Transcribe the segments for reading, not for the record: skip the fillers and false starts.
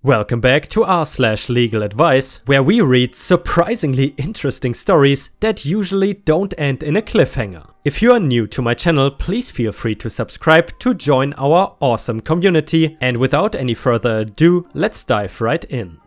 Welcome back to r/LegalAdvice, where we read surprisingly interesting stories that usually don't end in a cliffhanger. If you are new to my channel, please feel free to subscribe to join our awesome community, and without any further ado, let's dive right in.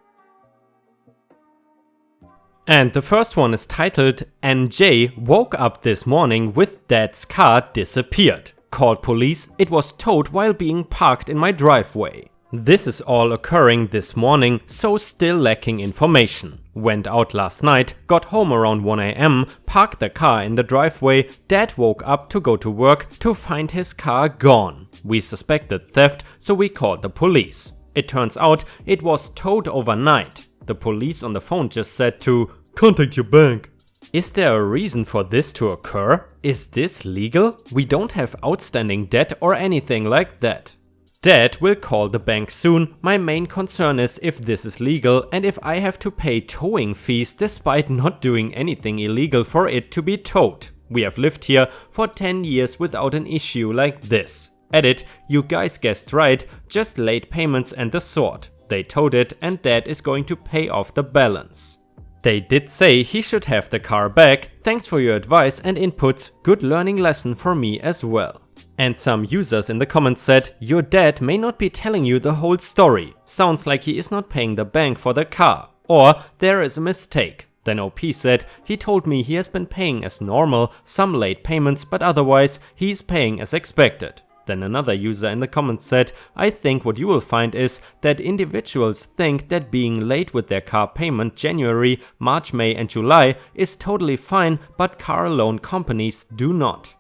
And the first one is titled, NJ woke up this morning with dad's car disappeared. Called police, it was towed while being parked in my driveway. This is all occurring this morning, so still lacking information. Went out last night, got home around 1 AM, parked the car in the driveway, dad woke up to go to work to find his car gone. We suspected theft, so we called the police. It turns out it was towed overnight. The police on the phone just said to contact your bank. Is there a reason for this to occur? Is this legal? We don't have outstanding debt or anything like that. Dad will call the bank soon. My main concern is if this is legal and if I have to pay towing fees despite not doing anything illegal for it to be towed. We have lived here for 10 years without an issue like this. Edit, you guys guessed right, just late payments and the sort. They towed it and dad is going to pay off the balance. They did say he should have the car back. Thanks for your advice and inputs, good learning lesson for me as well. And some users in the comments said, your dad may not be telling you the whole story. Sounds like he is not paying the bank for the car. Or there is a mistake. Then OP said, he told me he has been paying as normal, some late payments, but otherwise he's paying as expected. Then another user in the comments said, I think what you will find is that individuals think that being late with their car payment January, March, May and July is totally fine, but car loan companies do not.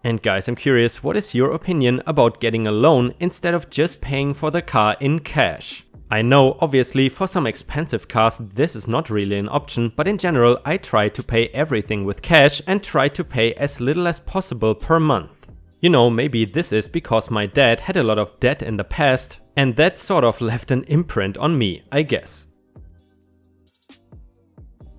And guys, I'm curious, what is your opinion about getting a loan instead of just paying for the car in cash? I know, obviously, for some expensive cars this is not really an option, but in general I try to pay everything with cash and try to pay as little as possible per month. You know, maybe this is because my dad had a lot of debt in the past and that sort of left an imprint on me, I guess.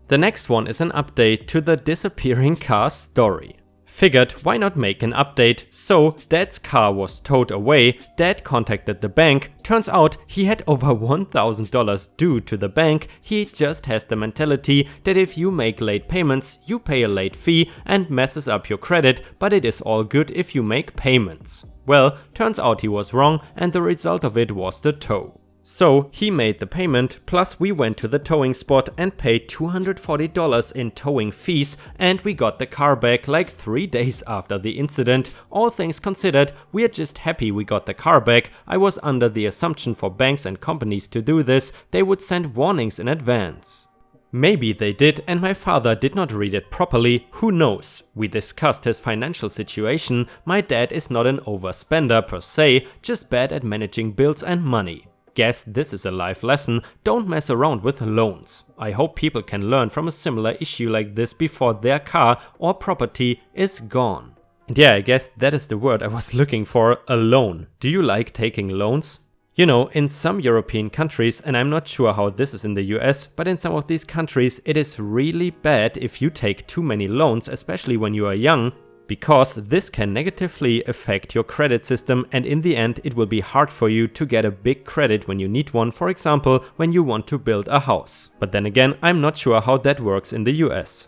The next one is an update to the disappearing car story. Figured why not make an update, so dad's car was towed away, dad contacted the bank, turns out he had over $1,000 due to the bank. He just has the mentality that if you make late payments you pay a late fee and messes up your credit, but it is all good if you make payments. Well, turns out he was wrong and the result of it was the tow. So he made the payment, plus we went to the towing spot and paid $240 in towing fees and we got the car back like 3 days after the incident. All things considered, we are just happy we got the car back. I was under the assumption for banks and companies to do this, they would send warnings in advance. Maybe they did and my father did not read it properly, who knows. We discussed his financial situation. My dad is not an overspender per se, just bad at managing bills and money. Guess this is a life lesson, don't mess around with loans. I hope people can learn from a similar issue like this before their car or property is gone. And yeah, I guess that is the word I was looking for, a loan. Do you like taking loans? You know, in some European countries, and I'm not sure how this is in the US, but in some of these countries it is really bad if you take too many loans, especially when you are young, because this can negatively affect your credit system and in the end it will be hard for you to get a big credit when you need one, for example when you want to build a house. But then again, I'm not sure how that works in the US.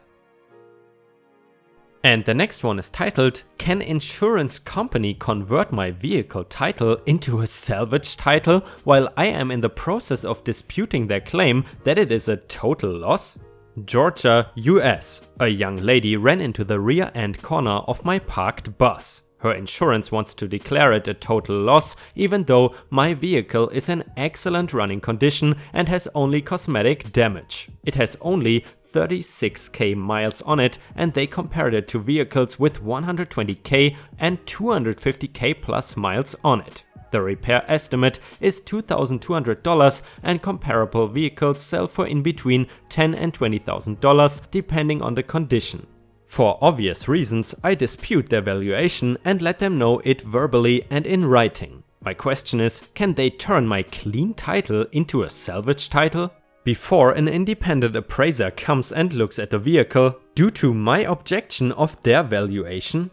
And the next one is titled, can insurance company convert my vehicle title into a salvage title while I am in the process of disputing their claim that it is a total loss? Georgia, US. A young lady ran into the rear end corner of my parked bus. Her insurance wants to declare it a total loss, even though my vehicle is in excellent running condition and has only cosmetic damage. It has only 36k miles on it and they compared it to vehicles with 120k and 250k plus miles on it. The repair estimate is $2,200 and comparable vehicles sell for in between $10,000 and $20,000 depending on the condition. For obvious reasons, I dispute their valuation and let them know it verbally and in writing. My question is, can they turn my clean title into a salvage title? Before an independent appraiser comes and looks at the vehicle, due to my objection of their valuation?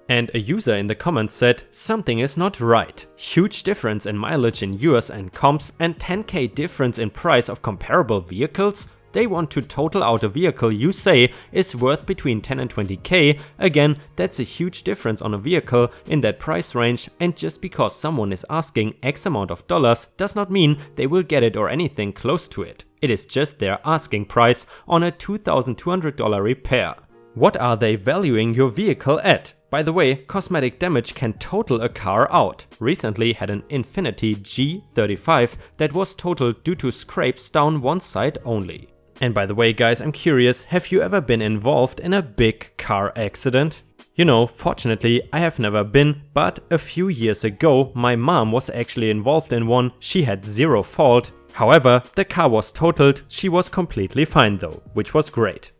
And a user in the comments said, something is not right. Huge difference in mileage in yours and comps and 10k difference in price of comparable vehicles? They want to total out a vehicle you say is worth between 10 and 20k. Again, that's a huge difference on a vehicle in that price range, and just because someone is asking X amount of dollars does not mean they will get it or anything close to it. It is just their asking price on a $2,200 repair. What are they valuing your vehicle at? By the way, cosmetic damage can total a car out. Recently had an Infiniti G35 that was totaled due to scrapes down one side only. And by the way guys, I'm curious, have you ever been involved in a big car accident? You know, fortunately I have never been, but a few years ago my mom was actually involved in one. She had zero fault. However, the car was totaled, she was completely fine though, which was great.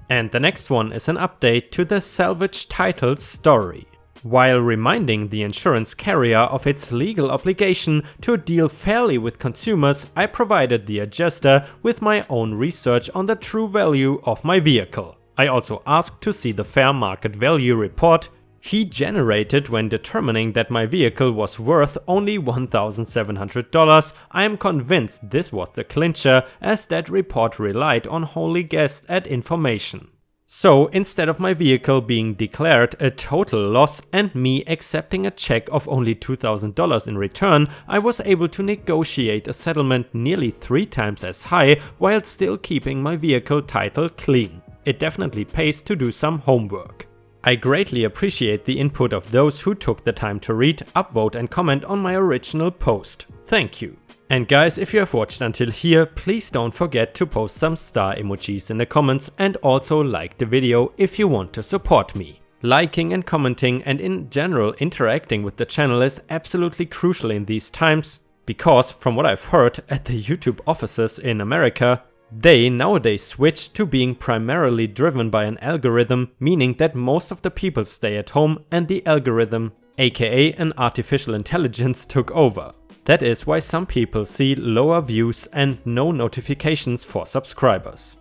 And the next one is an update to the salvage title story. While reminding the insurance carrier of its legal obligation to deal fairly with consumers, I provided the adjuster with my own research on the true value of my vehicle. I also asked to see the fair market value report he generated when determining that my vehicle was worth only $1,700. I am convinced this was the clincher, as that report relied on wholly guessed at information. So instead of my vehicle being declared a total loss and me accepting a check of only $2,000 in return, I was able to negotiate a settlement nearly 3 times as high while still keeping my vehicle title clean. It definitely pays to do some homework. I greatly appreciate the input of those who took the time to read, upvote and comment on my original post. Thank you. And guys, if you have watched until here, please don't forget to post some star emojis in the comments and also like the video if you want to support me. Liking and commenting and in general interacting with the channel is absolutely crucial in these times, because from what I've heard at the YouTube offices in America, they nowadays switch to being primarily driven by an algorithm, meaning that most of the people stay at home and the algorithm, aka an artificial intelligence, took over. That is why some people see lower views and no notifications for subscribers.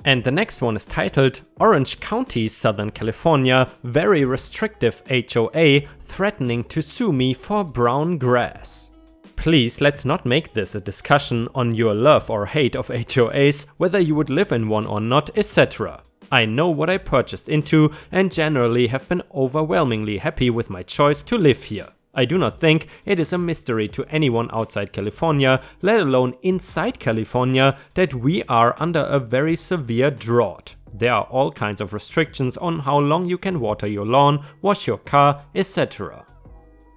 And the next one is titled Orange County, Southern California, very restrictive HOA threatening to sue me for brown grass. Please, let's not make this a discussion on your love or hate of HOAs, whether you would live in one or not, etc. I know what I purchased into and generally have been overwhelmingly happy with my choice to live here. I do not think it is a mystery to anyone outside California, let alone inside California, that we are under a very severe drought. There are all kinds of restrictions on how long you can water your lawn, wash your car, etc.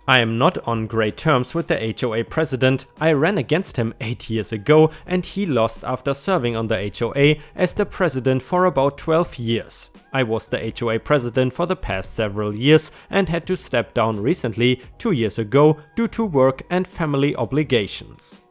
I am not on great terms with the HOA president. I ran against him 8 years ago and he lost after serving on the HOA as the president for about 12 years. I was the HOA president for the past several years and had to step down recently 2 years ago due to work and family obligations.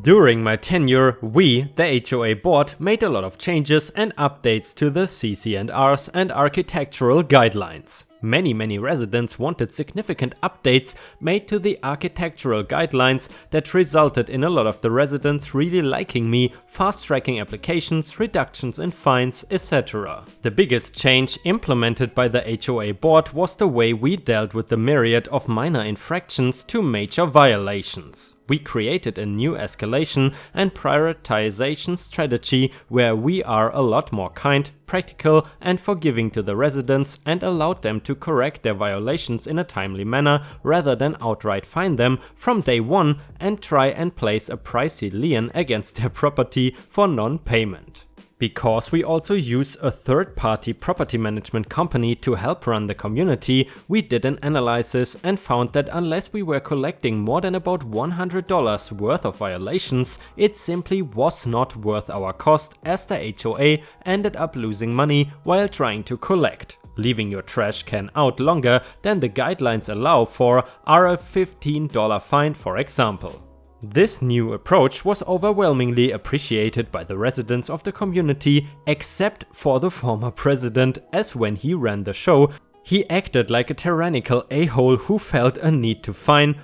During my tenure, we, the HOA board, made a lot of changes and updates to the CC&Rs and architectural guidelines. Many residents wanted significant updates made to the architectural guidelines that resulted in a lot of the residents really liking me, fast-tracking applications, reductions in fines, etc. The biggest change implemented by the HOA board was the way we dealt with the myriad of minor infractions to major violations. We created a new escalation and prioritization strategy where we are a lot more kind, practical and forgiving to the residents and allowed them to correct their violations in a timely manner rather than outright fine them from day one and try and place a pricey lien against their property for non-payment. Because we also use a third-party property management company to help run the community, we did an analysis and found that unless we were collecting more than about $100 worth of violations, it simply was not worth our cost, as the HOA ended up losing money while trying to collect. Leaving your trash can out longer than the guidelines allow for are a $15 fine, for example. This new approach was overwhelmingly appreciated by the residents of the community, except for the former president, as when he ran the show, he acted like a tyrannical a-hole who felt a need to fine.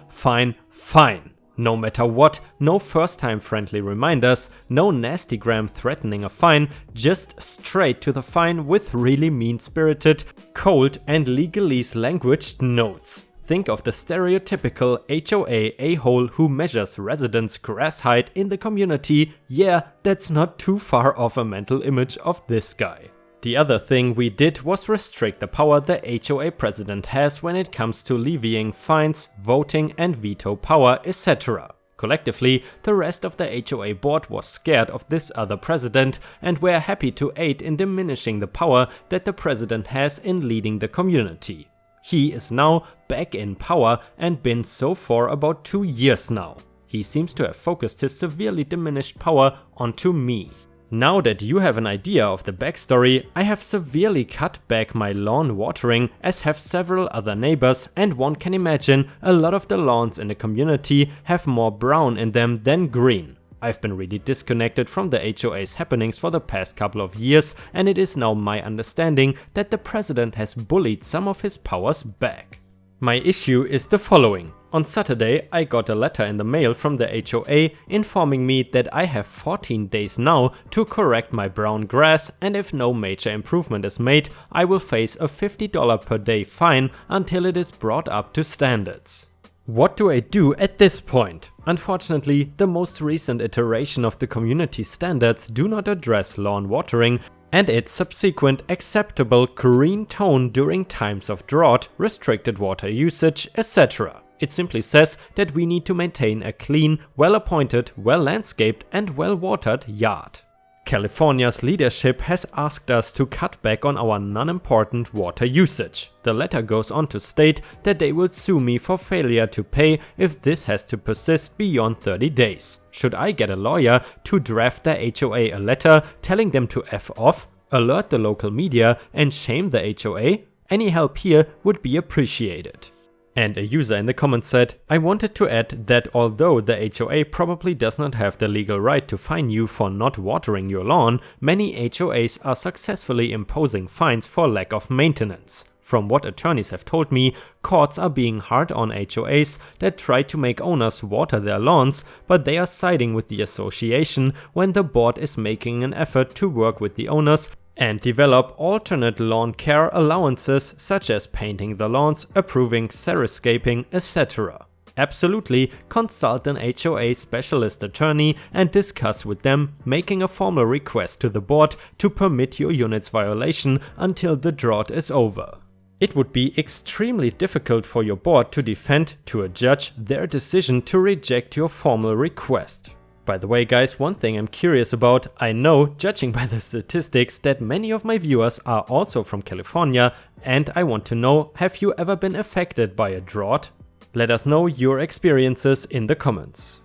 No matter what, no first time friendly reminders, no nastygram threatening a fine, just straight to the fine with really mean-spirited, cold and legalese languaged notes. Think of the stereotypical HOA a-hole who measures residents' grass height in the community. Yeah, that's not too far off a mental image of this guy. The other thing we did was restrict the power the HOA president has when it comes to levying fines, voting and veto power, etc. Collectively, the rest of the HOA board was scared of this other president and were happy to aid in diminishing the power that the president has in leading the community. He is now back in power and been so for about 2 years now. He seems to have focused his severely diminished power onto me. Now that you have an idea of the backstory, I have severely cut back my lawn watering, as have several other neighbors, and one can imagine a lot of the lawns in the community have more brown in them than green. I've been really disconnected from the HOA's happenings for the past couple of years, and it is now my understanding that the president has bullied some of his powers back. My issue is the following. On Saturday, I got a letter in the mail from the HOA informing me that I have 14 days now to correct my brown grass, and if no major improvement is made, I will face a $50 per day fine until it is brought up to standards. What do I do at this point? Unfortunately, the most recent iteration of the community standards do not address lawn watering and its subsequent acceptable green tone during times of drought, restricted water usage, etc. It simply says that we need to maintain a clean, well-appointed, well-landscaped and well-watered yard. California's leadership has asked us to cut back on our non-important water usage. The letter goes on to state that they will sue me for failure to pay if this has to persist beyond 30 days. Should I get a lawyer to draft the HOA a letter telling them to F off, alert the local media and shame the HOA? Any help here would be appreciated. And a user in the comments said, I wanted to add that although the HOA probably does not have the legal right to fine you for not watering your lawn, many HOAs are successfully imposing fines for lack of maintenance. From what attorneys have told me, courts are being hard on HOAs that try to make owners water their lawns, but they are siding with the association when the board is making an effort to work with the owners and develop alternate lawn care allowances such as painting the lawns, approving xeriscaping, etc. Absolutely, consult an HOA specialist attorney and discuss with them, making a formal request to the board to permit your unit's violation until the drought is over. It would be extremely difficult for your board to defend to a judge their decision to reject your formal request. By the way guys, one thing I'm curious about, I know, judging by the statistics, that many of my viewers are also from California, and I want to know, have you ever been affected by a drought? Let us know your experiences in the comments.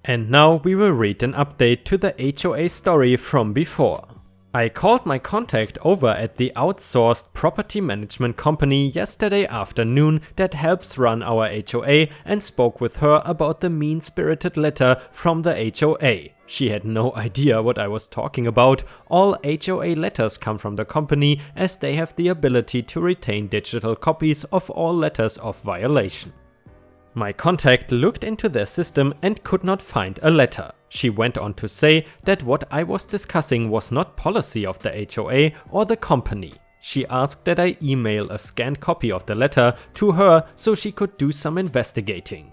And now we will read an update to the HOA story from before. I called my contact over at the outsourced property management company yesterday afternoon that helps run our HOA and spoke with her about the mean-spirited letter from the HOA. She had no idea what I was talking about. All HOA letters come from the company as they have the ability to retain digital copies of all letters of violation. My contact looked into their system and could not find a letter. She went on to say that what I was discussing was not policy of the HOA or the company. She asked that I email a scanned copy of the letter to her so she could do some investigating.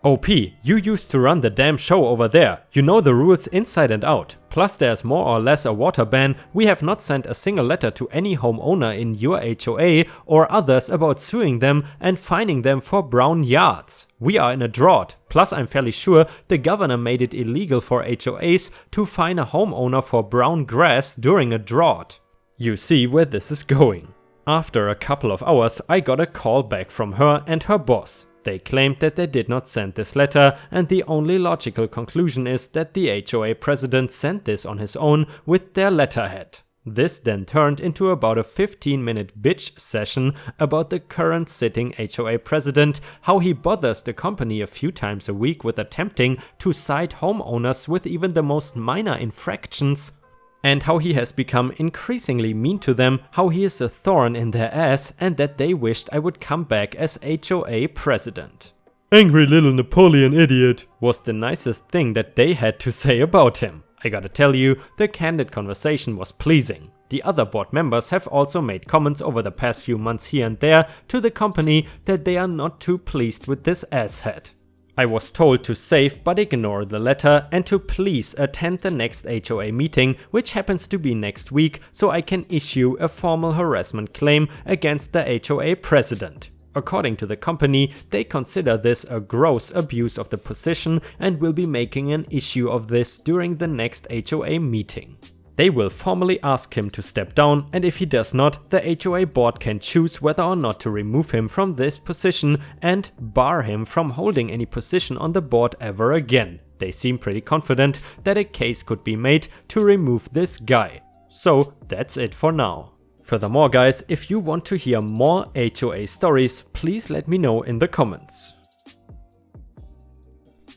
OP, you used to run the damn show over there. You know the rules inside and out. Plus there's more or less a water ban. We have not sent a single letter to any homeowner in your HOA or others about suing them and fining them for brown yards. We are in a drought. Plus I'm fairly sure the governor made it illegal for HOAs to fine a homeowner for brown grass during a drought. You see where this is going. After a couple of hours I got a call back from her and her boss. They claimed that they did not send this letter, and the only logical conclusion is that the HOA president sent this on his own with their letterhead. This then turned into about a 15-minute bitch session about the current sitting HOA president, how he bothers the company a few times a week with attempting to cite homeowners with even the most minor infractions, and how he has become increasingly mean to them, how he is a thorn in their ass, and that they wished I would come back as HOA president. "Angry little Napoleon idiot," was the nicest thing that they had to say about him. I gotta tell you, the candid conversation was pleasing. The other board members have also made comments over the past few months here and there to the company that they are not too pleased with this asshat. I was told to save but ignore the letter and to please attend the next HOA meeting, which happens to be next week, so I can issue a formal harassment claim against the HOA president. According to the company, they consider this a gross abuse of the position and will be making an issue of this during the next HOA meeting. They will formally ask him to step down, and if he does not, the HOA board can choose whether or not to remove him from this position and bar him from holding any position on the board ever again. They seem pretty confident that a case could be made to remove this guy. So that's it for now. Furthermore guys, if you want to hear more HOA stories, please let me know in the comments.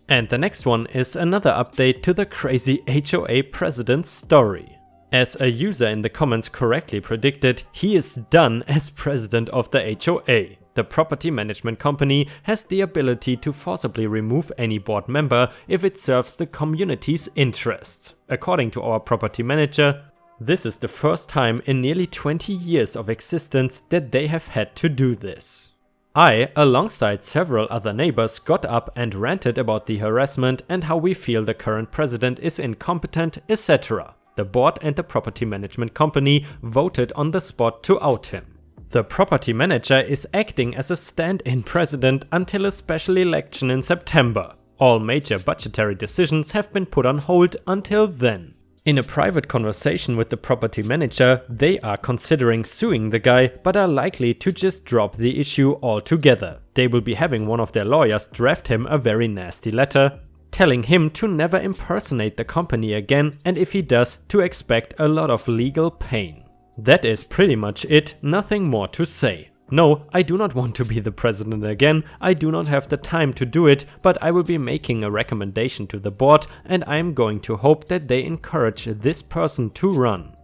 And the next one is another update to the crazy HOA president's story. As a user in the comments correctly predicted, he is done as president of the HOA. The property management company has the ability to forcibly remove any board member if it serves the community's interests. According to our property manager, this is the first time in nearly 20 years of existence that they have had to do this. I, alongside several other neighbors, got up and ranted about the harassment and how we feel the current president is incompetent, etc. The board and the property management company voted on the spot to out him. The property manager is acting as a stand-in president until a special election in September. All major budgetary decisions have been put on hold until then. In a private conversation with the property manager, they are considering suing the guy, but are likely to just drop the issue altogether. They will be having one of their lawyers draft him a very nasty letter, telling him to never impersonate the company again, and if he does, to expect a lot of legal pain. That is pretty much it, nothing more to say. No, I do not want to be the president again, I do not have the time to do it, but I will be making a recommendation to the board and I am going to hope that they encourage this person to run.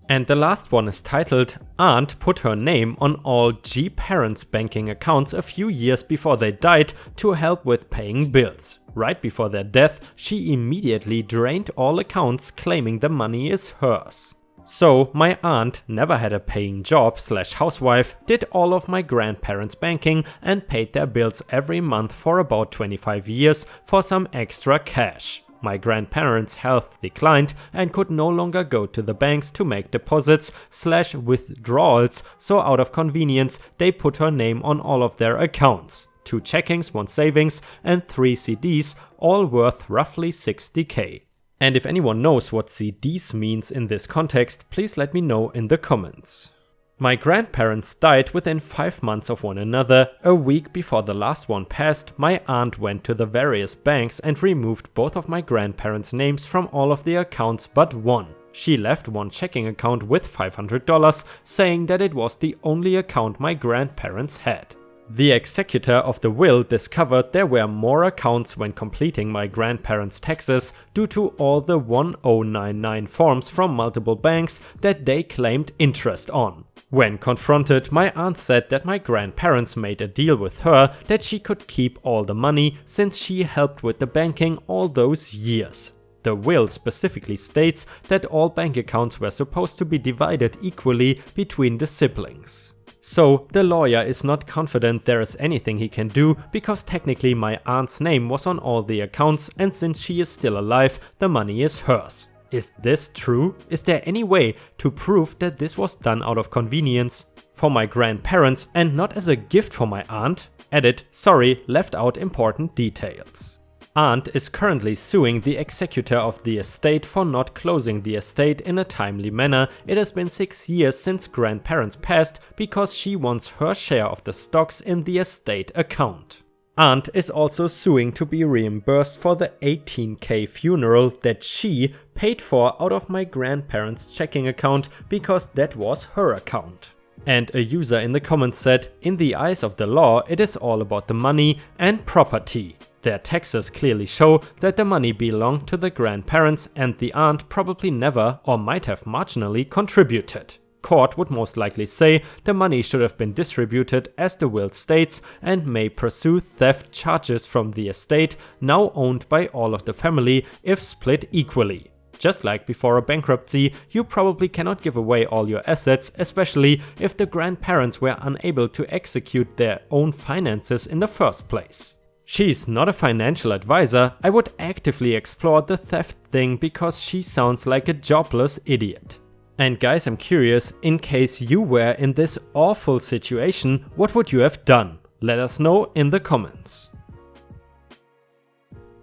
And the last one is titled, "Aunt put her name on all G parents' banking accounts a few years before they died to help with paying bills. Right before their death, she immediately drained all accounts claiming the money is hers. So my aunt never had a paying job / housewife, did all of my grandparents' banking and paid their bills every month for about 25 years for some extra cash. My grandparents' health declined and could no longer go to the banks to make deposits / withdrawals, so out of convenience they put her name on all of their accounts. 2 checkings, 1 savings and 3 CDs, all worth roughly 60k. And if anyone knows what CDs means in this context, please let me know in the comments. My grandparents died within 5 months of one another. A week before the last one passed, my aunt went to the various banks and removed both of my grandparents' names from all of the accounts but one. She left one checking account with $500, saying that it was the only account my grandparents had. The executor of the will discovered there were more accounts when completing my grandparents' taxes due to all the 1099 forms from multiple banks that they claimed interest on. When confronted, my aunt said that my grandparents made a deal with her that she could keep all the money since she helped with the banking all those years. The will specifically states that all bank accounts were supposed to be divided equally between the siblings. So the lawyer is not confident there is anything he can do because technically my aunt's name was on all the accounts and since she is still alive, the money is hers. Is this true? Is there any way to prove that this was done out of convenience for my grandparents and not as a gift for my aunt? Edit, sorry, left out important details. Aunt is currently suing the executor of the estate for not closing the estate in a timely manner. It has been 6 years since grandparents passed because she wants her share of the stocks in the estate account. Aunt is also suing to be reimbursed for the 18k funeral that she paid for out of my grandparents' checking account because that was her account. And a user in the comments said, "In the eyes of the law, it is all about the money and property." Their taxes clearly show that the money belonged to the grandparents and the aunt probably never or might have marginally contributed. Court would most likely say the money should have been distributed as the will states and may pursue theft charges from the estate now owned by all of the family if split equally. Just like before a bankruptcy, you probably cannot give away all your assets, especially if the grandparents were unable to execute their own finances in the first place. She's not a financial advisor. I would actively explore the theft thing because she sounds like a jobless idiot. And guys, I'm curious, in case you were in this awful situation, what would you have done? Let us know in the comments.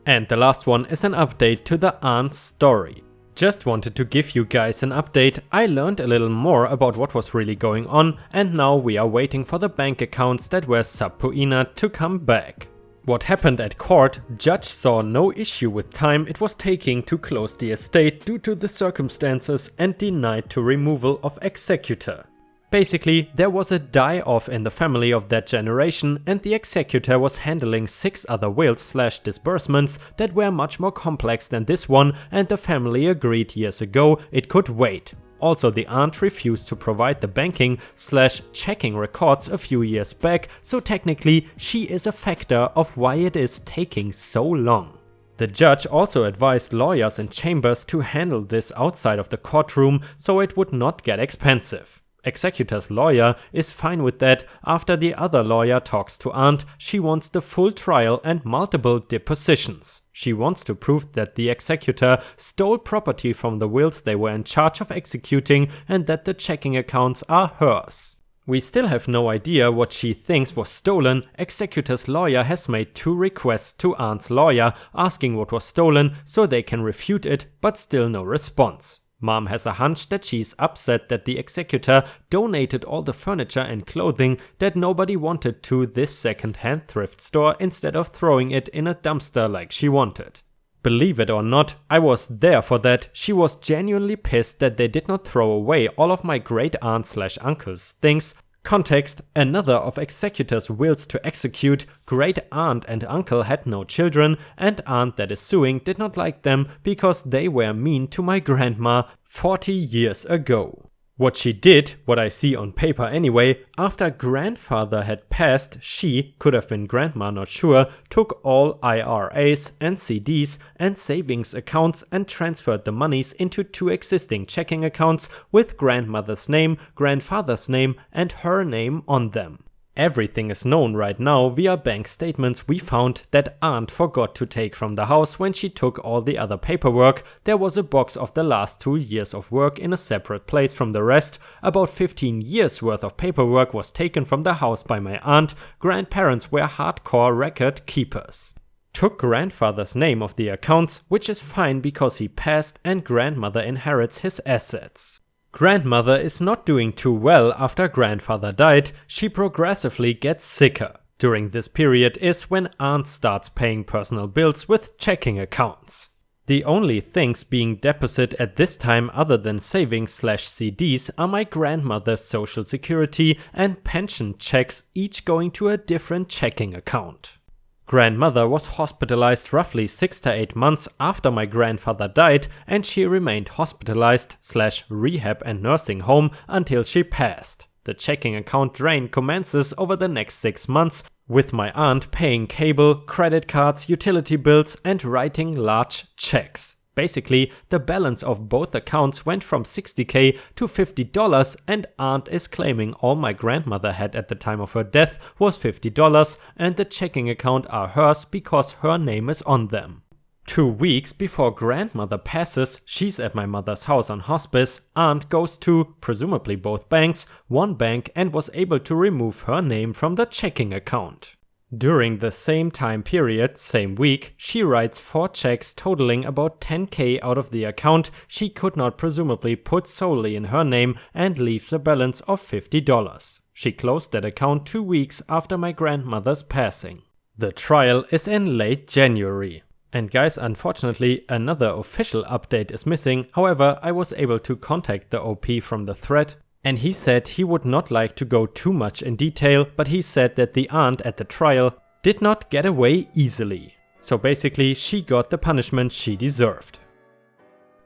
And the last one is an update to the aunt's story. Just wanted to give you guys an update. I learned a little more about what was really going on, and now we are waiting for the bank accounts that were subpoenaed to come back. What happened at court, judge saw no issue with time it was taking to close the estate due to the circumstances and denied to removal of executor. Basically, there was a die-off in the family of that generation and the executor was handling 6 other wills/disbursements that were much more complex than this one, and the family agreed years ago it could wait. Also, the aunt refused to provide the banking/checking records a few years back, so technically she is a factor of why it is taking so long. The judge also advised lawyers and chambers to handle this outside of the courtroom so it would not get expensive. Executor's lawyer is fine with that. After the other lawyer talks to aunt, she wants the full trial and multiple depositions. She wants to prove that the executor stole property from the wills they were in charge of executing and that the checking accounts are hers. We still have no idea what she thinks was stolen. Executor's lawyer has made 2 requests to aunt's lawyer asking what was stolen so they can refute it, but still no response. Mom has a hunch that she's upset that the executor donated all the furniture and clothing that nobody wanted to this second-hand thrift store instead of throwing it in a dumpster like she wanted. Believe it or not, I was there for that. She was genuinely pissed that they did not throw away all of my great-aunt/uncle's things. Context: another of executor's wills to execute, great-aunt and uncle had no children, and aunt that is suing did not like them because they were mean to my grandma 40 years ago. What she did, what I see on paper anyway, after grandfather had passed, she, could have been grandma not sure, took all IRAs and CDs and savings accounts and transferred the monies into 2 existing checking accounts with grandmother's name, grandfather's name and her name on them. Everything is known right now via bank statements we found that aunt forgot to take from the house when she took all the other paperwork. There was a box of the last 2 years of work in a separate place from the rest. About 15 years worth of paperwork was taken from the house by my aunt. Grandparents were hardcore record keepers. Took grandfather's name of the accounts, which is fine because he passed and grandmother inherits his assets. Grandmother is not doing too well after grandfather died. She progressively gets sicker. During this period is when aunt starts paying personal bills with checking accounts. The only things being deposited at this time other than savings/CDs are my grandmother's social security and pension checks, each going to a different checking account. Grandmother was hospitalized roughly 6 to 8 months after my grandfather died, and she remained hospitalized/rehab and nursing home until she passed. The checking account drain commences over the next 6 months, with my aunt paying cable, credit cards, utility bills and writing large checks. Basically, the balance of both accounts went from $60,000 to $50, and aunt is claiming all my grandmother had at the time of her death was $50 and the checking account are hers because her name is on them. 2 weeks before grandmother passes, she's at my mother's house on hospice. Aunt goes to, presumably both banks, one bank and was able to remove her name from the checking account. During the same time period, same week, she writes 4 checks totaling about $10,000 out of the account she could not presumably put solely in her name and leaves a balance of $50. She closed that account 2 weeks after my grandmother's passing. The trial is in late January. And guys, unfortunately, another official update is missing. However, I was able to contact the OP from the thread, and he said he would not like to go too much in detail, but he said that the aunt at the trial did not get away easily. So basically, she got the punishment she deserved.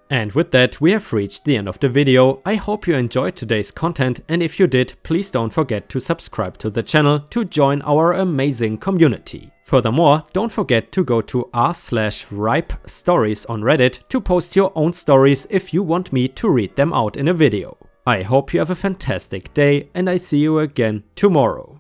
And with that, we have reached the end of the video. I hope you enjoyed today's content, and if you did, please don't forget to subscribe to the channel to join our amazing community. Furthermore, don't forget to go to r/ripe stories on Reddit to post your own stories if you want me to read them out in a video. I hope you have a fantastic day, and I see you again tomorrow.